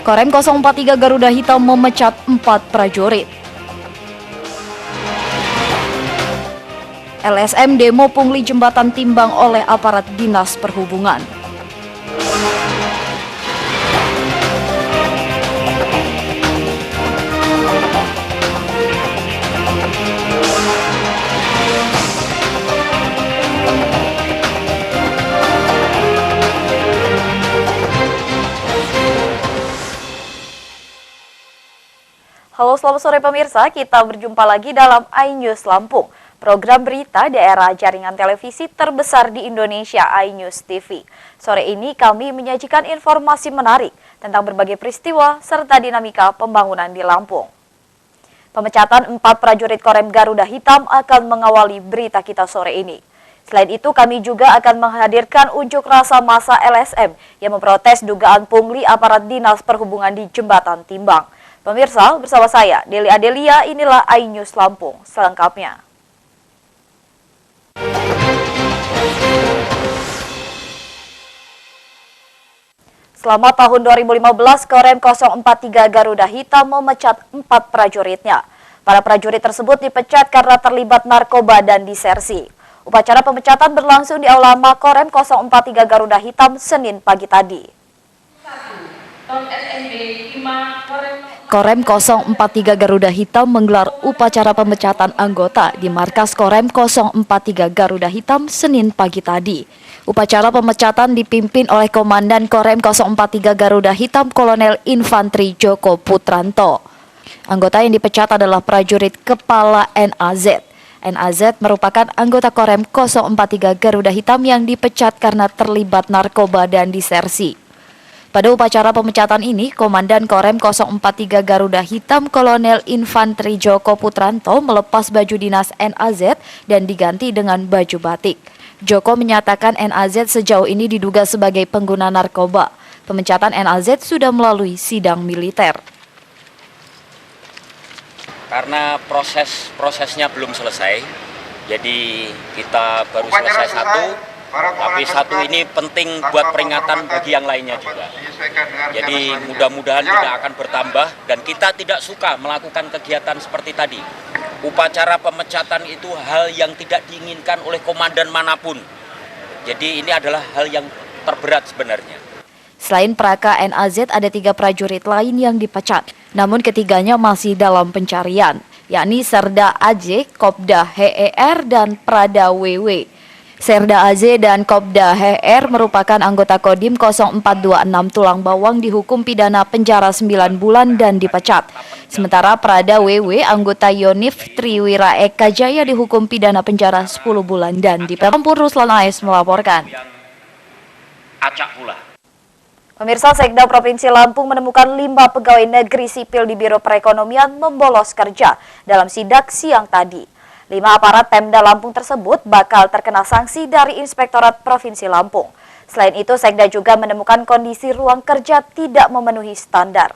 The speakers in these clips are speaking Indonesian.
Korem 043 Garuda Hitam memecat 4 prajurit. LSM demo pungli jembatan timbang oleh aparat Dinas Perhubungan. Halo, selamat sore pemirsa. Kita berjumpa lagi dalam iNews Lampung, program berita daerah jaringan televisi terbesar di Indonesia, iNews TV. Sore ini kami menyajikan informasi menarik tentang berbagai peristiwa serta dinamika pembangunan di Lampung. Pemecatan 4 prajurit Korem Garuda Hitam akan mengawali berita kita sore ini. Selain itu, kami juga akan menghadirkan unjuk rasa massa LSM yang memprotes dugaan pungli aparat Dinas Perhubungan di Jembatan Timbang. Pemirsa, bersama saya, Deli Adelia, inilah iNews Lampung selengkapnya. Selama tahun 2015, Korem 043 Garuda Hitam memecat 4 prajuritnya. Para prajurit tersebut dipecat karena terlibat narkoba dan disersi. Upacara pemecatan berlangsung di Aula Korem 043 Garuda Hitam Senin pagi tadi. Korem 043 Garuda Hitam menggelar upacara pemecatan anggota di markas Korem 043 Garuda Hitam Senin pagi tadi. Upacara pemecatan dipimpin oleh Komandan Korem 043 Garuda Hitam Kolonel Infantri Joko Putranto. Anggota yang dipecat adalah prajurit Kepala NAZ. NAZ merupakan anggota Korem 043 Garuda Hitam yang dipecat karena terlibat narkoba dan disersi. Pada upacara pemecatan ini, Komandan Korem 043 Garuda Hitam Kolonel Infantri Joko Putranto melepas baju dinas NAZ dan diganti dengan baju batik. Joko menyatakan NAZ sejauh ini diduga sebagai pengguna narkoba. Pemecatan NAZ sudah melalui sidang militer. Karena prosesnya belum selesai, jadi kita baru selesai satu. Tapi satu ini penting buat peringatan bagi yang lainnya juga. Jadi mudah-mudahan tidak akan bertambah dan kita tidak suka melakukan kegiatan seperti tadi. Upacara pemecatan itu hal yang tidak diinginkan oleh komandan manapun. Jadi ini adalah hal yang terberat sebenarnya. Selain Praka NAZ ada 3 prajurit lain yang dipecat. Namun ketiganya masih dalam pencarian, yakni Serda AJ, Kopda HER, dan Prada WW. Serda AZ dan Kopda HR merupakan anggota Kodim 0426 Tulang Bawang dihukum pidana penjara 9 bulan dan dipecat. Sementara Prada WW anggota Yonif Triwira Eka Jaya dihukum pidana penjara 10 bulan dan dipecat. Ruslan AS melaporkan. Acak pula. Pemirsa, Sekda Provinsi Lampung menemukan 5 pegawai negeri sipil di Biro Perekonomian membolos kerja dalam sidak siang tadi. 5 aparat Pemda Lampung tersebut bakal terkena sanksi dari Inspektorat Provinsi Lampung. Selain itu, Sekda juga menemukan kondisi ruang kerja tidak memenuhi standar.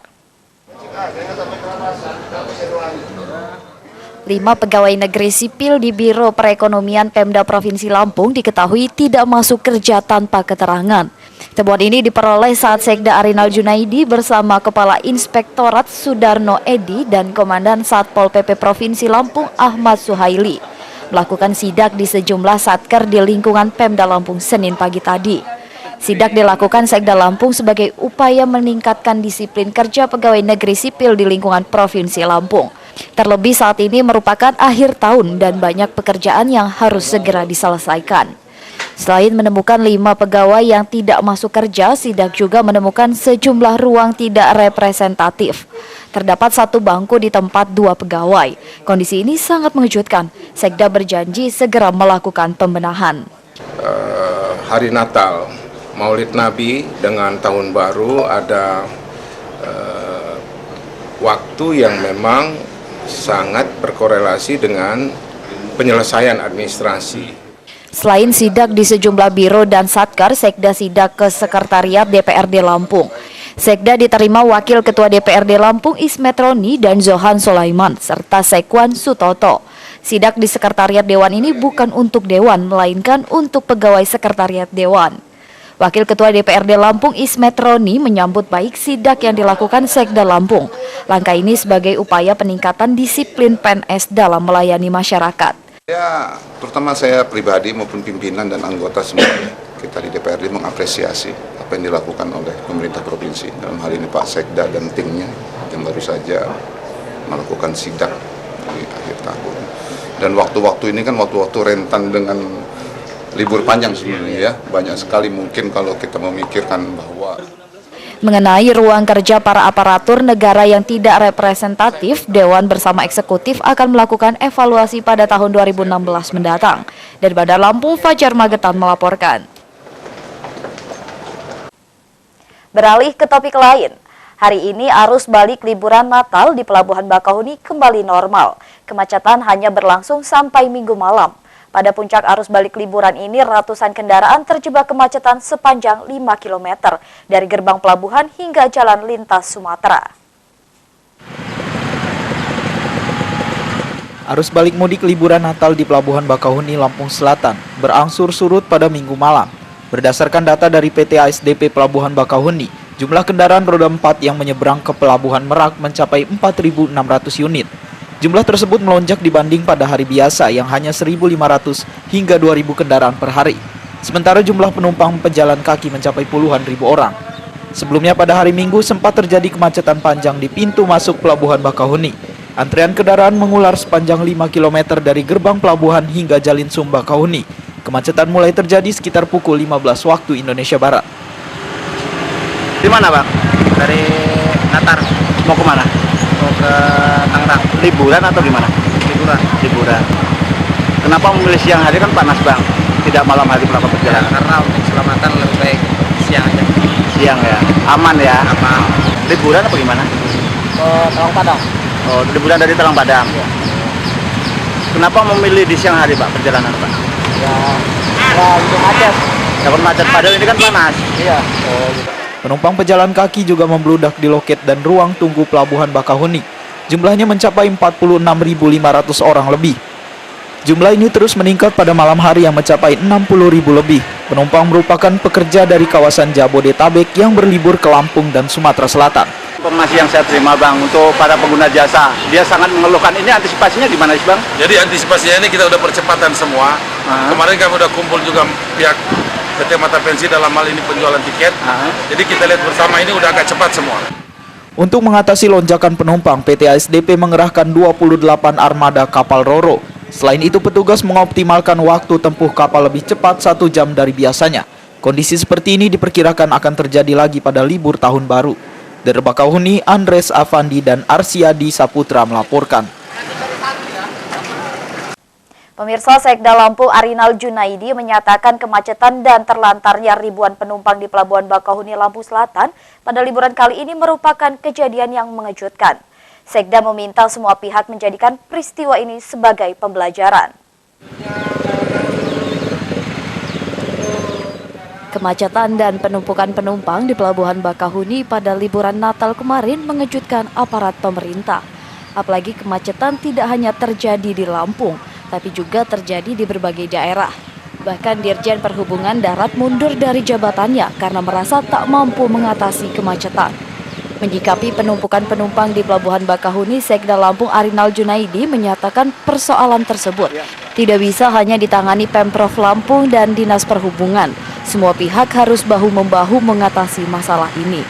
5 pegawai negeri sipil di Biro Perekonomian Pemda Provinsi Lampung diketahui tidak masuk kerja tanpa keterangan. Temuan ini diperoleh saat Sekda Arinal Junaidi bersama Kepala Inspektorat Sudarno Edi dan Komandan Satpol PP Provinsi Lampung Ahmad Suhaili melakukan sidak di sejumlah satker di lingkungan Pemda Lampung Senin pagi tadi. Sidak dilakukan Sekda Lampung sebagai upaya meningkatkan disiplin kerja pegawai negeri sipil di lingkungan Provinsi Lampung. Terlebih saat ini merupakan akhir tahun dan banyak pekerjaan yang harus segera diselesaikan. Selain menemukan 5 pegawai yang tidak masuk kerja, sidak juga menemukan sejumlah ruang tidak representatif. Terdapat 1 bangku di tempat 2 pegawai. Kondisi ini sangat mengejutkan. Sekda berjanji segera melakukan pembenahan. Hari Natal, Maulid Nabi dengan Tahun Baru ada waktu yang memang sangat berkorelasi dengan penyelesaian administrasi. Selain sidak di sejumlah biro dan satker, Sekda sidak ke Sekretariat DPRD Lampung. Sekda diterima Wakil Ketua DPRD Lampung Ismet Roni dan Zohan Sulaiman, serta Sekwan Sutoto. Sidak di Sekretariat Dewan ini bukan untuk Dewan, melainkan untuk pegawai Sekretariat Dewan. Wakil Ketua DPRD Lampung Ismet Roni menyambut baik sidak yang dilakukan Sekda Lampung. Langkah ini sebagai upaya peningkatan disiplin PNS dalam melayani masyarakat. Ya, terutama saya pribadi maupun pimpinan dan anggota semuanya, kita di DPRD mengapresiasi apa yang dilakukan oleh pemerintah provinsi. Dalam hal ini Pak Sekda dan timnya yang baru saja melakukan sidak di akhir tahun. Dan waktu-waktu ini kan waktu-waktu rentan dengan libur panjang sebenarnya ya. Banyak sekali mungkin kalau kita memikirkan bahwa Mengenai ruang kerja para aparatur negara yang tidak representatif, Dewan bersama eksekutif akan melakukan evaluasi pada tahun 2016 mendatang. Dari Bandar Lampung, Fajar Magetan melaporkan. Beralih ke topik lain. Hari ini arus balik liburan Natal di Pelabuhan Bakahuni kembali normal. Kemacetan hanya berlangsung sampai Minggu malam. Pada puncak arus balik liburan ini, ratusan kendaraan terjebak kemacetan sepanjang 5 km dari gerbang pelabuhan hingga jalan lintas Sumatera. Arus balik mudik liburan Natal di Pelabuhan Bakahuni, Lampung Selatan berangsur surut pada Minggu malam. Berdasarkan data dari PT ASDP Pelabuhan Bakahuni, jumlah kendaraan roda 4 yang menyeberang ke Pelabuhan Merak mencapai 4.600 unit. Jumlah tersebut melonjak dibanding pada hari biasa yang hanya 1.500 hingga 2.000 kendaraan per hari. Sementara jumlah penumpang pejalan kaki mencapai puluhan ribu orang. Sebelumnya pada hari Minggu sempat terjadi kemacetan panjang di pintu masuk Pelabuhan Bakahuni. Antrian kendaraan mengular sepanjang 5 km dari gerbang pelabuhan hingga Jalin Sumba Bakahuni. Kemacetan mulai terjadi sekitar pukul 15 waktu Indonesia Barat. Di mana, Bang? Dari Natar. Mau ke mana? Mau ke Tangerang. Liburan atau gimana? Liburan. Kenapa memilih siang hari, kan panas, Bang? Tidak malam hari berapa perjalanan? Karena untuk keselamatan lebih baik siang aja. Siang ya. Aman ya? Aman. Liburan apa gimana? Ke Talang Padang. Oh, liburan dari Talang Padang. Iya. Kenapa memilih di siang hari, Pak, perjalanan, Pak? Ya itu macet. Dapat macet, padahal ini kan panas. Iya. Oh, gitu. Penumpang pejalan kaki juga membludak di loket dan ruang tunggu Pelabuhan Bakahuni. Jumlahnya mencapai 46.500 orang lebih. Jumlah ini terus meningkat pada malam hari yang mencapai 60.000 lebih. Penumpang merupakan pekerja dari kawasan Jabodetabek yang berlibur ke Lampung dan Sumatera Selatan. Informasi yang saya terima, Bang, untuk para pengguna jasa, dia sangat mengeluhkan. Ini antisipasinya gimana sih, Bang? Jadi antisipasinya ini kita udah percepatan semua. Kemarin kami udah kumpul juga pihak PT Mata Pensi dalam hal ini penjualan tiket. Jadi kita lihat bersama ini udah agak cepat semua. Untuk mengatasi lonjakan penumpang, PT ASDP mengerahkan 28 armada kapal Roro. Selain itu, petugas mengoptimalkan waktu tempuh kapal lebih cepat 1 jam dari biasanya. Kondisi seperti ini diperkirakan akan terjadi lagi pada libur tahun baru. Dari Bakahuni, Andres Avandi dan Arsiadi Saputra melaporkan. Pemirsa, Sekda Lampung Arinal Junaidi menyatakan kemacetan dan terlantarnya ribuan penumpang di Pelabuhan Bakahuni, Lampung Selatan pada liburan kali ini merupakan kejadian yang mengejutkan. Sekda meminta semua pihak menjadikan peristiwa ini sebagai pembelajaran. Kemacetan dan penumpukan penumpang di Pelabuhan Bakahuni pada liburan Natal kemarin mengejutkan aparat pemerintah. Apalagi kemacetan tidak hanya terjadi di Lampung, tapi juga terjadi di berbagai daerah. Bahkan Dirjen Perhubungan Darat mundur dari jabatannya karena merasa tak mampu mengatasi kemacetan. Menyikapi penumpukan penumpang di Pelabuhan Bakahuni, Sekda Lampung Arinal Junaidi menyatakan persoalan tersebut tidak bisa hanya ditangani Pemprov Lampung dan Dinas Perhubungan. Semua pihak harus bahu-membahu mengatasi masalah ini.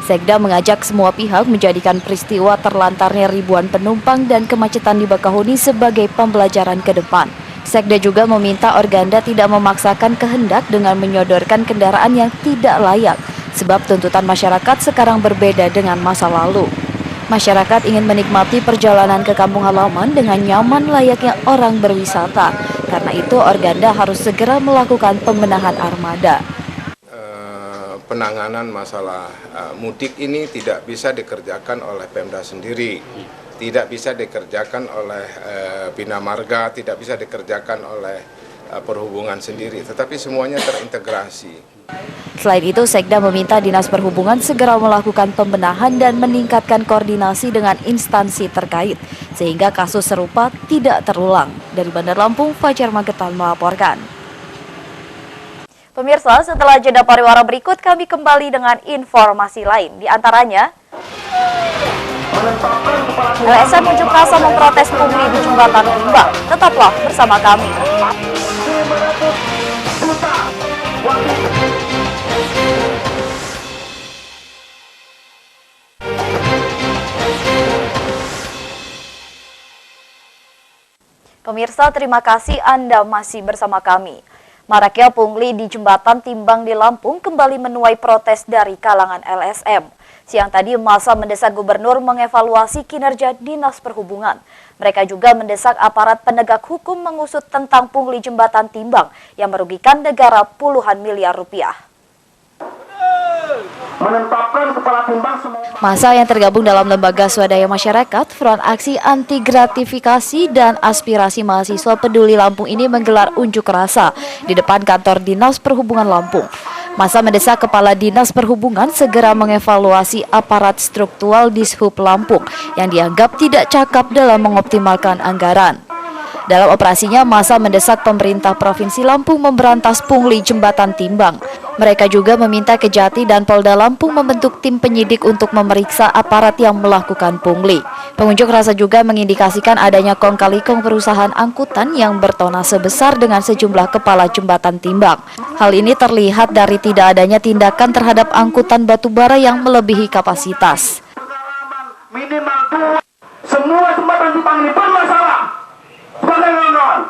Sekda mengajak semua pihak menjadikan peristiwa terlantarnya ribuan penumpang dan kemacetan di Bakahuni sebagai pembelajaran ke depan. Sekda juga meminta Organda tidak memaksakan kehendak dengan menyodorkan kendaraan yang tidak layak, sebab tuntutan masyarakat sekarang berbeda dengan masa lalu. Masyarakat ingin menikmati perjalanan ke kampung halaman dengan nyaman layaknya orang berwisata. Karena itu Organda harus segera melakukan pembenahan armada. Penanganan masalah mudik ini tidak bisa dikerjakan oleh Pemda sendiri, tidak bisa dikerjakan oleh Bina Marga, tidak bisa dikerjakan oleh Perhubungan sendiri, tetapi semuanya terintegrasi. Selain itu, Sekda meminta Dinas Perhubungan segera melakukan pembenahan dan meningkatkan koordinasi dengan instansi terkait, sehingga kasus serupa tidak terulang. Dari Bandar Lampung, Fajar Magetan melaporkan. Pemirsa, setelah jeda pariwara berikut kami kembali dengan informasi lain. Di antaranya, LSM unjuk rasa memprotes pungli di jembatan Timbang. Tetaplah bersama kami. Pemirsa, terima kasih Anda masih bersama kami. Maraknya pungli di jembatan Timbang di Lampung kembali menuai protes dari kalangan LSM. Siang tadi massa mendesak gubernur mengevaluasi kinerja Dinas Perhubungan. Mereka juga mendesak aparat penegak hukum mengusut tentang pungli jembatan Timbang yang merugikan negara puluhan miliar rupiah. Massa yang tergabung dalam lembaga swadaya masyarakat, Front Aksi Anti Gratifikasi dan Aspirasi Mahasiswa Peduli Lampung ini menggelar unjuk rasa di depan kantor Dinas Perhubungan Lampung. Massa mendesak Kepala Dinas Perhubungan segera mengevaluasi aparat struktural Dishub Lampung yang dianggap tidak cakap dalam mengoptimalkan anggaran. Dalam operasinya, massa mendesak pemerintah Provinsi Lampung memberantas pungli jembatan Timbang. Mereka juga meminta Kejati dan Polda Lampung membentuk tim penyidik untuk memeriksa aparat yang melakukan pungli. Pengunjuk rasa juga mengindikasikan adanya kong-kali-kong perusahaan angkutan yang bertonase besar dengan sejumlah kepala jembatan Timbang. Hal ini terlihat dari tidak adanya tindakan terhadap angkutan batubara yang melebihi kapasitas. Minimal semua jembatan Timbang ini bermasalah. Sebagai kawan-kawan,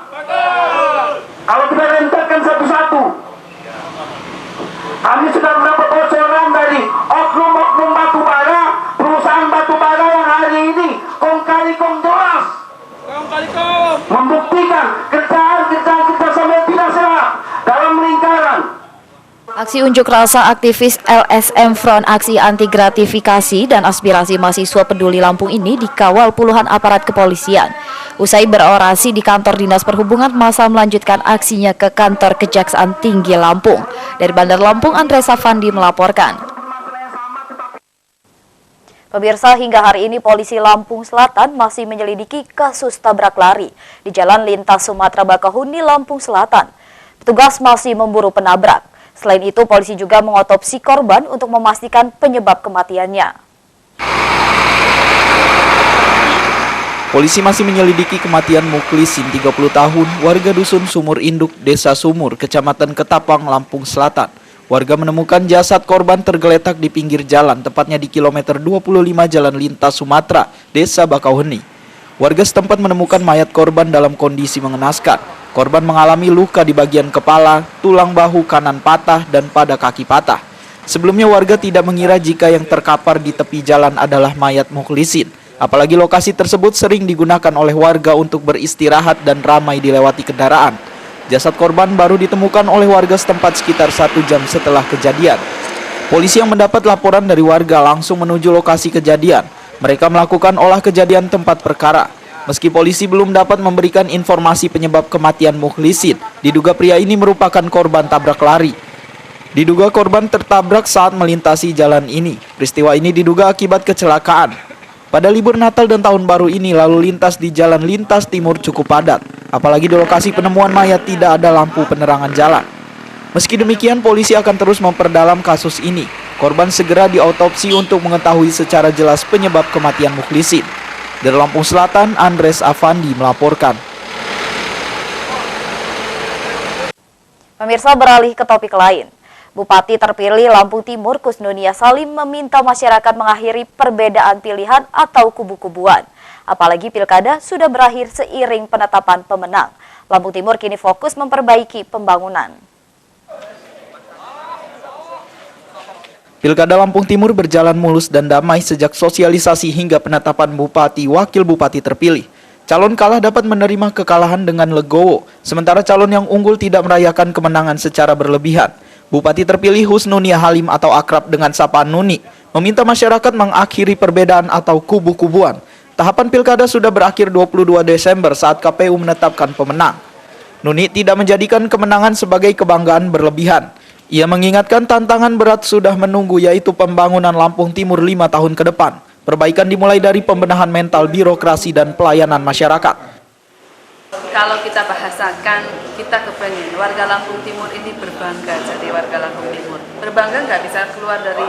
kalau kita rentetan satu-satu, kami sudah mendapat bocoran dari oknum-oknum batubara, perusahaan batubara yang hari ini kong-kali-kong jelas membuktikan kerjaan kita sampai tidak sehat dalam lingkaran. Aksi unjuk rasa aktivis LSM Front Aksi Anti Gratifikasi dan Aspirasi Mahasiswa Peduli Lampung ini dikawal puluhan aparat kepolisian. Usai berorasi di kantor Dinas Perhubungan, massa melanjutkan aksinya ke kantor Kejaksaan Tinggi Lampung. Dari Bandar Lampung, Andre Safandi melaporkan. Pemirsa, hingga hari ini polisi Lampung Selatan masih menyelidiki kasus tabrak lari di Jalan Lintas Sumatera Bakahuni, Lampung Selatan. Petugas masih memburu penabrak. Selain itu, polisi juga mengotopsi korban untuk memastikan penyebab kematiannya. Polisi masih menyelidiki kematian Muklisin, 30 tahun, warga Dusun Sumur Induk, Desa Sumur, Kecamatan Ketapang, Lampung Selatan. Warga menemukan jasad korban tergeletak di pinggir jalan, tepatnya di kilometer 25 Jalan Lintas Sumatera, Desa Bakauheni. Warga setempat menemukan mayat korban dalam kondisi mengenaskan. Korban mengalami luka di bagian kepala, tulang bahu kanan patah, dan pada kaki patah. Sebelumnya warga tidak mengira jika yang terkapar di tepi jalan adalah mayat Muklisin. Apalagi lokasi tersebut sering digunakan oleh warga untuk beristirahat dan ramai dilewati kendaraan. Jasad korban baru ditemukan oleh warga setempat sekitar 1 jam setelah kejadian. Polisi yang mendapat laporan dari warga langsung menuju lokasi kejadian. Mereka melakukan olah kejadian tempat perkara. Meski polisi belum dapat memberikan informasi penyebab kematian Muklisin, diduga pria ini merupakan korban tabrak lari. Diduga korban tertabrak saat melintasi jalan ini. Peristiwa ini diduga akibat kecelakaan. Pada libur Natal dan Tahun Baru ini, lalu lintas di Jalan Lintas Timur cukup padat. Apalagi di lokasi penemuan mayat tidak ada lampu penerangan jalan. Meski demikian, polisi akan terus memperdalam kasus ini. Korban segera diautopsi untuk mengetahui secara jelas penyebab kematian Muklisin. Dari Lampung Selatan, Andres Avandi melaporkan. Pemirsa, beralih ke topik lain. Bupati terpilih Lampung Timur Kusnunia Salim meminta masyarakat mengakhiri perbedaan pilihan atau kubu-kubuan. Apalagi pilkada sudah berakhir seiring penetapan pemenang. Lampung Timur kini fokus memperbaiki pembangunan. Pilkada Lampung Timur berjalan mulus dan damai sejak sosialisasi hingga penetapan bupati wakil bupati terpilih. Calon kalah dapat menerima kekalahan dengan legowo, sementara calon yang unggul tidak merayakan kemenangan secara berlebihan. Bupati terpilih Husnunia Halim atau akrab dengan sapaan Nuni meminta masyarakat mengakhiri perbedaan atau kubu-kubuan. Tahapan pilkada sudah berakhir 22 Desember saat KPU menetapkan pemenang. Nuni tidak menjadikan kemenangan sebagai kebanggaan berlebihan. Ia mengingatkan tantangan berat sudah menunggu, yaitu pembangunan Lampung Timur 5 tahun ke depan. Perbaikan dimulai dari pembenahan mental birokrasi dan pelayanan masyarakat. kalau kita bahasakan, kita kepengen warga Lampung Timur ini berbangga jadi warga Lampung Timur. Berbangga nggak bisa keluar dari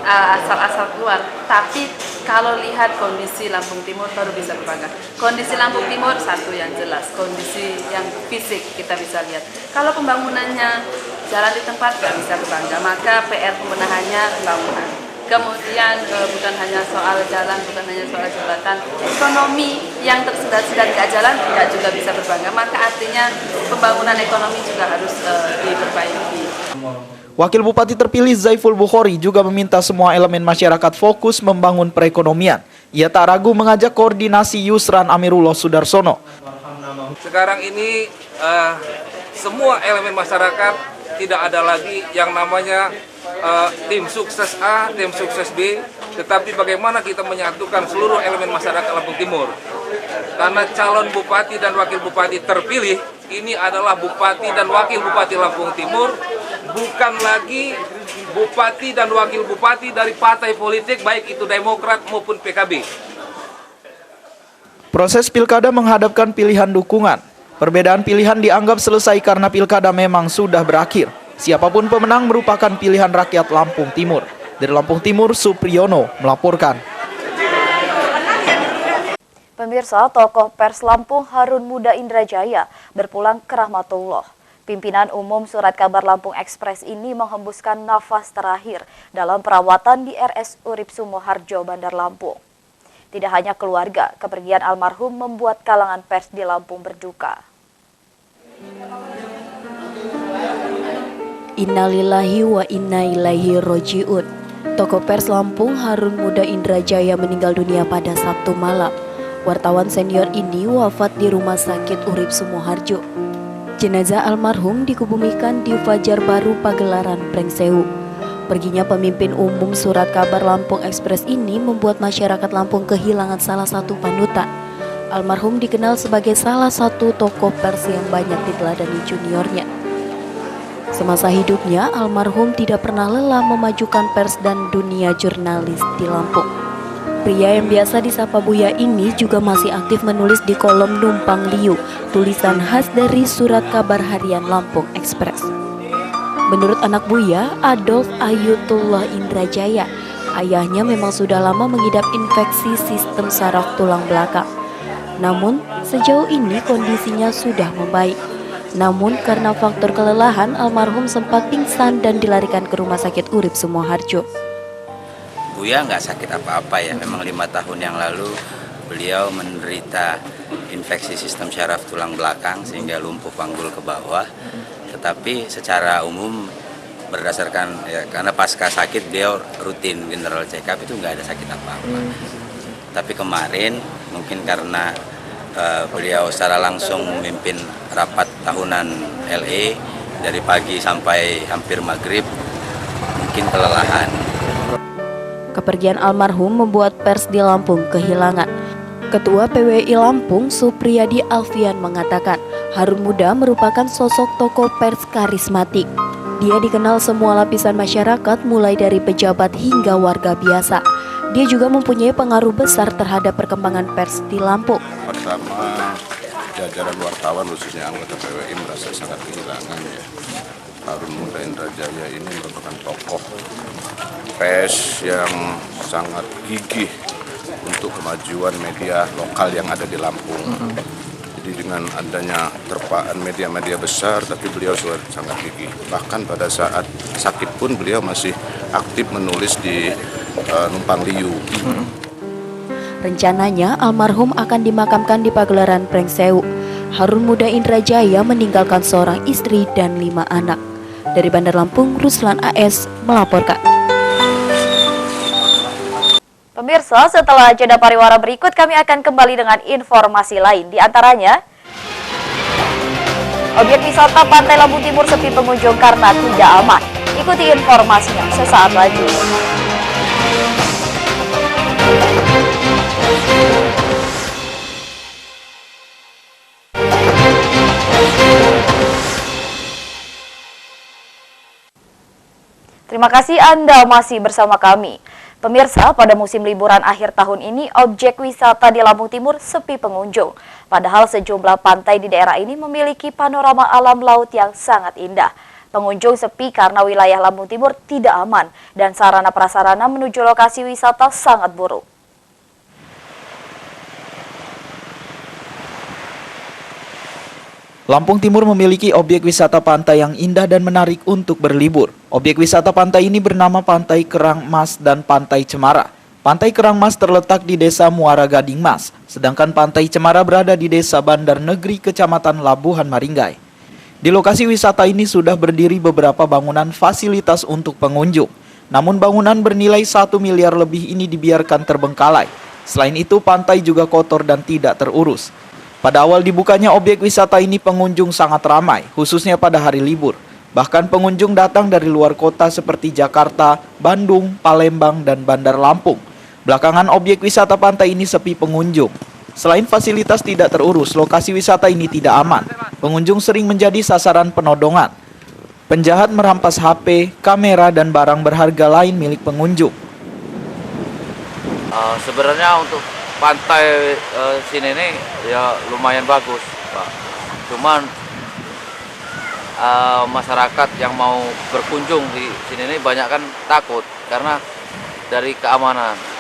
asal-asal keluar, tapi kalau lihat kondisi Lampung Timur baru bisa berbangga. Kondisi Lampung Timur satu yang jelas, kondisi yang fisik kita bisa lihat. Kalau pembangunannya jalan di tempat nggak bisa berbangga, maka PR pembenahannya pembangunan. Kemudian bukan hanya soal jalan, bukan hanya soal jembatan, ekonomi yang tersendat-sendat nggak jalan nggak juga bisa berbangga, maka artinya pembangunan ekonomi juga harus diperbaiki. Wakil Bupati terpilih Zaiful Bukhori juga meminta semua elemen masyarakat fokus membangun perekonomian. Ia tak ragu mengajak koordinasi Yusran Amirullah Sudarsono. Sekarang ini semua elemen masyarakat tidak ada lagi yang namanya tim sukses A, tim sukses B, tetapi bagaimana kita menyatukan seluruh elemen masyarakat Lampung Timur. Karena calon bupati dan wakil bupati terpilih ini adalah bupati dan wakil bupati Lampung Timur, bukan lagi bupati dan wakil bupati dari partai politik baik itu Demokrat maupun PKB. Proses pilkada menghadapkan pilihan dukungan. Perbedaan pilihan dianggap selesai karena pilkada memang sudah berakhir. Siapapun pemenang merupakan pilihan rakyat Lampung Timur. Dari Lampung Timur, Supriyono melaporkan. Pemirsa, tokoh pers Lampung Harun Muda Indrajaya berpulang ke rahmatullah. Pimpinan Umum Surat Kabar Lampung Express ini menghembuskan nafas terakhir dalam perawatan di RS Urip Sumoharjo, Bandar Lampung. Tidak hanya keluarga, kepergian almarhum membuat kalangan pers di Lampung berduka. Innalillahi wa inna ilaihi roji'un. Tokoh pers Lampung Harun Muda Indrajaya meninggal dunia pada Sabtu malam. Wartawan senior ini wafat di Rumah Sakit Urip Sumoharjo. Jenazah almarhum dikubumikan di Fajar Baru Pagelaran Prengsewu. Perginya pemimpin umum Surat Kabar Lampung Express ini membuat masyarakat Lampung kehilangan salah satu panutan. Almarhum dikenal sebagai salah satu tokoh pers yang banyak diteladani juniornya. Semasa hidupnya, almarhum tidak pernah lelah memajukan pers dan dunia jurnalis di Lampung. Pria yang biasa disapa Buya ini juga masih aktif menulis di kolom Numpang Liu, tulisan khas dari Surat Kabar Harian Lampung Express. Menurut anak Buya, Adolf Ayutullah Indrajaya, ayahnya memang sudah lama mengidap infeksi sistem saraf tulang belakang. Namun, sejauh ini kondisinya sudah membaik. Namun karena faktor kelelahan, almarhum sempat pingsan dan dilarikan ke Rumah Sakit Urip Sumoharjo. Buya nggak sakit apa-apa ya, memang 5 tahun yang lalu beliau menderita infeksi sistem syaraf tulang belakang sehingga lumpuh panggul ke bawah. Tetapi secara umum berdasarkan karena pasca sakit beliau rutin general check up, itu nggak ada sakit apa-apa. Tapi kemarin mungkin karena beliau secara langsung memimpin rapat tahunan LE dari pagi sampai hampir maghrib, mungkin kelelahan. Kepergian almarhum membuat pers di Lampung kehilangan. Ketua PWI Lampung Supriyadi Alfian mengatakan, Harun Muda merupakan sosok tokoh pers karismatik. Dia dikenal semua lapisan masyarakat mulai dari pejabat hingga warga biasa. Dia juga mempunyai pengaruh besar terhadap perkembangan pers di Lampung. Pertama, jajaran wartawan khususnya anggota PWI merasa sangat kehilangan ya. Harun Muda Indrajaya ini merupakan tokoh pers yang sangat gigih untuk kemajuan media lokal yang ada di Lampung. Jadi dengan adanya terpaan media-media besar, tapi beliau sangat gigih. Bahkan pada saat sakit pun beliau masih aktif menulis di Numpang Liu. Rencananya almarhum akan dimakamkan di Pagelaran Prengsewu. Harun Muda Indrajaya meninggalkan seorang istri dan 5 anak. Dari Bandar Lampung, Ruslan AS melaporkan. Pemirsa, setelah jeda pariwara berikut kami akan kembali dengan informasi lain. Di antaranya, objek wisata Pantai Lampung Timur sepi pengunjung karena tidak aman. Ikuti informasinya sesaat lagi. Terima kasih Anda masih bersama kami. Pemirsa, pada musim liburan akhir tahun ini, objek wisata di Lampung Timur sepi pengunjung. Padahal sejumlah pantai di daerah ini memiliki panorama alam laut yang sangat indah. Pengunjung sepi karena wilayah Lampung Timur tidak aman dan sarana prasarana menuju lokasi wisata sangat buruk. Lampung Timur memiliki objek wisata pantai yang indah dan menarik untuk berlibur. Objek wisata pantai ini bernama Pantai Kerang Mas dan Pantai Cemara. Pantai Kerang Mas terletak di Desa Muara Gading Mas, sedangkan Pantai Cemara berada di Desa Bandar Negeri, Kecamatan Labuhan Maringgai. Di lokasi wisata ini sudah berdiri beberapa bangunan fasilitas untuk pengunjung. Namun bangunan bernilai 1 miliar lebih ini dibiarkan terbengkalai. Selain itu, pantai juga kotor dan tidak terurus. Pada awal dibukanya objek wisata ini pengunjung sangat ramai, khususnya pada hari libur. Bahkan pengunjung datang dari luar kota seperti Jakarta, Bandung, Palembang, dan Bandar Lampung. Belakangan objek wisata pantai ini sepi pengunjung. Selain fasilitas tidak terurus, lokasi wisata ini tidak aman. Pengunjung sering menjadi sasaran penodongan. Penjahat merampas HP, kamera, dan barang berharga lain milik pengunjung. Sebenarnya untuk pantai sini ini ya lumayan bagus, Pak. Cuman masyarakat yang mau berkunjung di sini ini banyak kan takut karena dari keamanan.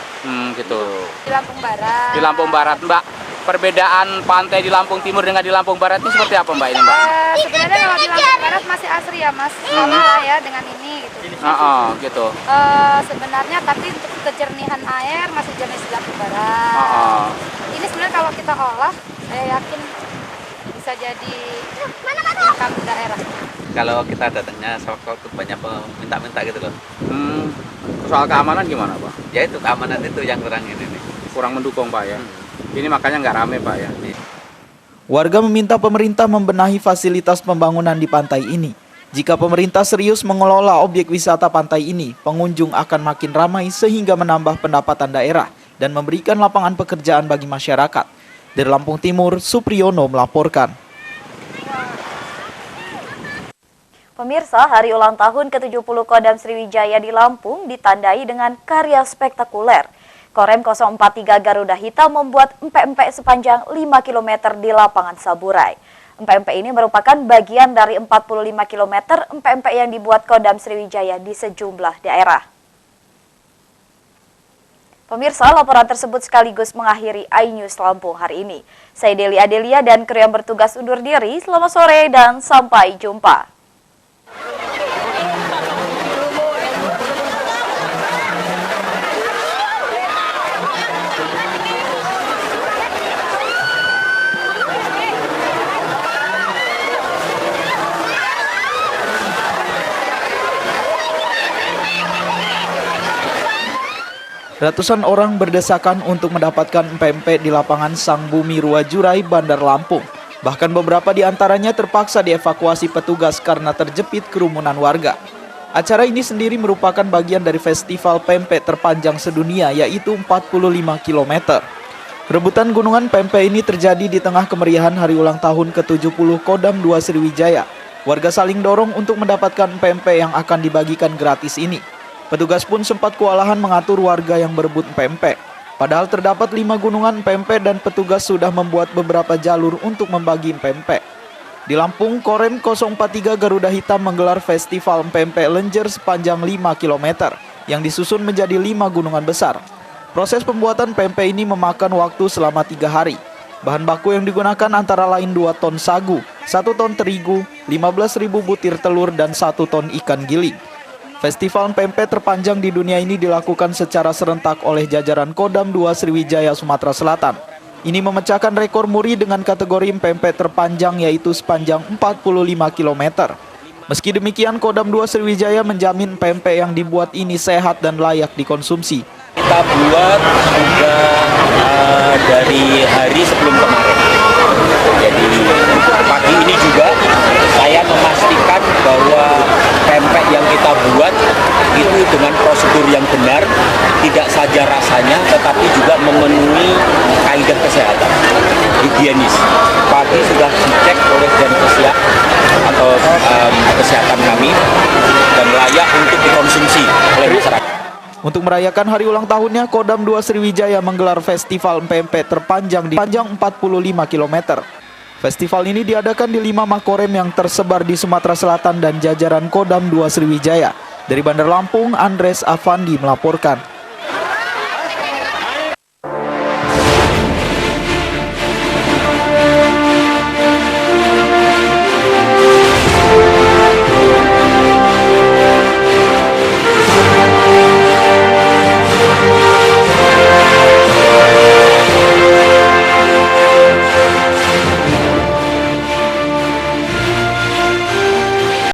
Gitu. Di Lampung Barat. Di Lampung Barat, Mbak. Perbedaan pantai di Lampung Timur dengan di Lampung Barat ini seperti apa, Mbak? Ini, Mbak? Sebenarnya kalau di Lampung Barat masih asri ya, Mas. Sama lah ya dengan ini gitu. Gitu. Sebenarnya tapi untuk kejernihan air masih jernih di Lampung Barat. Ini sebenarnya kalau kita olah, saya yakin bisa jadi income daerah. Kalau kita datangnya waktu banyak minta-minta gitu loh. Soal keamanan gimana, Pak? Ya itu keamanan itu yang kurang ini nih. Kurang mendukung, Pak ya. Ini makanya nggak rame, Pak ya. Warga meminta pemerintah membenahi fasilitas pembangunan di pantai ini. Jika pemerintah serius mengelola objek wisata pantai ini, pengunjung akan makin ramai sehingga menambah pendapatan daerah dan memberikan lapangan pekerjaan bagi masyarakat. Dari Lampung Timur, Supriyono melaporkan. Pemirsa, hari ulang tahun ke-70 Kodam Sriwijaya di Lampung ditandai dengan karya spektakuler. Korem 043 Garuda Hitam membuat empek-empek sepanjang 5 km di lapangan Saburai. Empek-empek ini merupakan bagian dari 45 km empek-empek yang dibuat Kodam Sriwijaya di sejumlah daerah. Pemirsa, laporan tersebut sekaligus mengakhiri iNews Lampung hari ini. Saya Deli Adelia dan kru yang bertugas undur diri. Selamat sore dan sampai jumpa. Ratusan orang berdesakan untuk mendapatkan empek-empek di lapangan Sang Bumi Ruwajurai, Bandar Lampung. Bahkan beberapa di antaranya terpaksa dievakuasi petugas karena terjepit kerumunan warga. Acara ini sendiri merupakan bagian dari festival pempek terpanjang sedunia, yaitu 45 km. Rebutan gunungan pempek ini terjadi di tengah kemeriahan hari ulang tahun ke-70 Kodam 2 Sriwijaya. Warga saling dorong untuk mendapatkan pempek yang akan dibagikan gratis ini. Petugas pun sempat kewalahan mengatur warga yang berebut empek-empek. Padahal terdapat 5 gunungan empek-empek dan petugas sudah membuat beberapa jalur untuk membagi empek-empek. Di Lampung, Korem 043 Garuda Hitam menggelar festival empek-empek lenjer sepanjang 5 km yang disusun menjadi 5 gunungan besar. Proses pembuatan empek-empek ini memakan waktu selama 3 hari. Bahan baku yang digunakan antara lain 2 ton sagu, 1 ton terigu, 15.000 butir telur, dan 1 ton ikan giling. Festival pempek terpanjang di dunia ini dilakukan secara serentak oleh jajaran Kodam 2 Sriwijaya Sumatera Selatan. Ini memecahkan rekor muri dengan kategori pempek terpanjang, yaitu sepanjang 45 km. Meski demikian, Kodam 2 Sriwijaya menjamin pempek yang dibuat ini sehat dan layak dikonsumsi. Kita buat sudah dari hari sebelum kemarin. Jadi pagi ini juga saya memastikan bahwa pempek yang kita buat itu dengan prosedur yang benar, tidak saja rasanya tetapi juga memenuhi kaidah kesehatan higienis. Pagi sudah dicek oleh Dinkesya atau kesehatan kami dan layak untuk dikonsumsi oleh masyarakat. Untuk merayakan hari ulang tahunnya, Kodam 2 Sriwijaya menggelar festival PMP terpanjang di panjang 45 km. Festival ini diadakan di 5 makorem yang tersebar di Sumatera Selatan dan jajaran Kodam 2 Sriwijaya. Dari Bandar Lampung, Andres Afandi melaporkan.